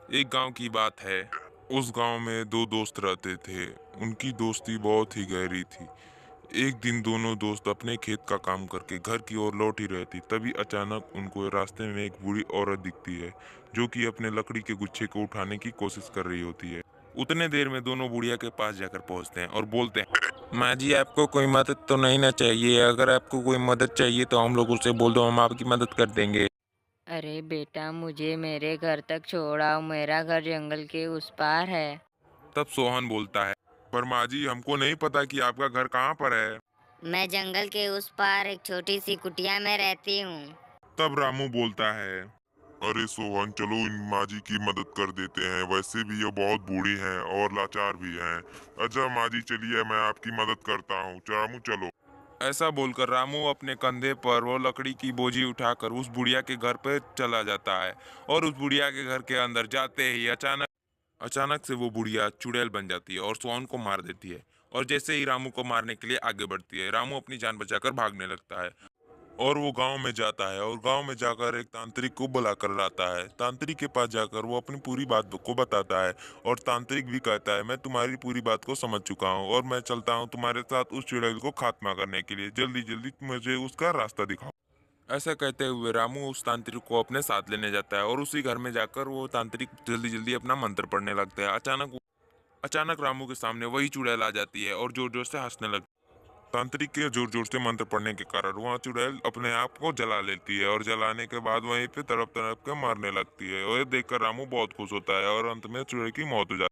एक गांव की बात है। उस गांव में दो दोस्त रहते थे। उनकी दोस्ती बहुत ही गहरी थी। एक दिन दोनों दोस्त अपने खेत का काम करके घर की ओर लौट ही रहे थे, तभी अचानक उनको रास्ते में एक बूढ़ी औरत दिखती है, जो कि अपने लकड़ी के गुच्छे को उठाने की कोशिश कर रही होती है। उतने देर में दोनों बुढ़िया के पास जाकर पहुंचते हैं और बोलते हैं, माँ जी, आपको कोई मदद तो नहीं ना चाहिए? अगर आपको कोई मदद चाहिए तो हम लोग उससे बोल दो, हम आपकी मदद कर देंगे। अरे बेटा, मुझे मेरे घर तक छोड़ाओ। मेरा घर जंगल के उस पार है। तब सोहन बोलता है, पर माँ जी, हमको नहीं पता कि आपका घर कहाँ पर है। मैं जंगल के उस पार एक छोटी सी कुटिया में रहती हूँ। तब रामू बोलता है, अरे सोहन, चलो इन माँ जी की मदद कर देते हैं। वैसे भी ये बहुत बूढ़ी हैं और लाचार भी हैं। अच्छा माँ जी, चलिए, मैं आपकी मदद करता हूँ। रामू, चलो। ऐसा बोलकर रामू अपने कंधे पर वो लकड़ी की बोझी उठाकर उस बुढ़िया के घर पे चला जाता है। और उस बुढ़िया के घर के अंदर जाते ही अचानक अचानक से वो बुढ़िया चुड़ैल बन जाती है और सोहन को मार देती है। और जैसे ही रामू को मारने के लिए आगे बढ़ती है, रामू अपनी जान बचाकर भागने लगता है और वो गांव में जाता है और गांव में जाकर एक तांत्रिक को बुलाकर लाता है। तांत्रिक के पास जाकर वो अपनी पूरी बात को बताता है और तांत्रिक भी कहता है, मैं तुम्हारी पूरी बात को समझ चुका हूँ और मैं चलता हूँ तुम्हारे साथ उस चुड़ैल को खात्मा करने के लिए। जल्दी जल्दी मुझे उसका रास्ता दिखाओ। ऐसा कहते हुए रामू उस तांत्रिक को अपने साथ लेने जाता है और उसी घर में जाकर वो तांत्रिक जल्दी जल्दी अपना मंत्र पढ़ने लगता है। अचानक रामू के सामने वही चुड़ैल आ जाती है और जोर जोर से हंसने लगती है। तांत्रिक के जोर जोर से मंत्र पढ़ने के कारण वहाँ चुड़ैल अपने आप को जला लेती है और जलाने के बाद वहीं पे तड़प तड़प के मरने लगती है। और ये देखकर रामू बहुत खुश होता है और अंत में चुड़ैल की मौत हो जाती है।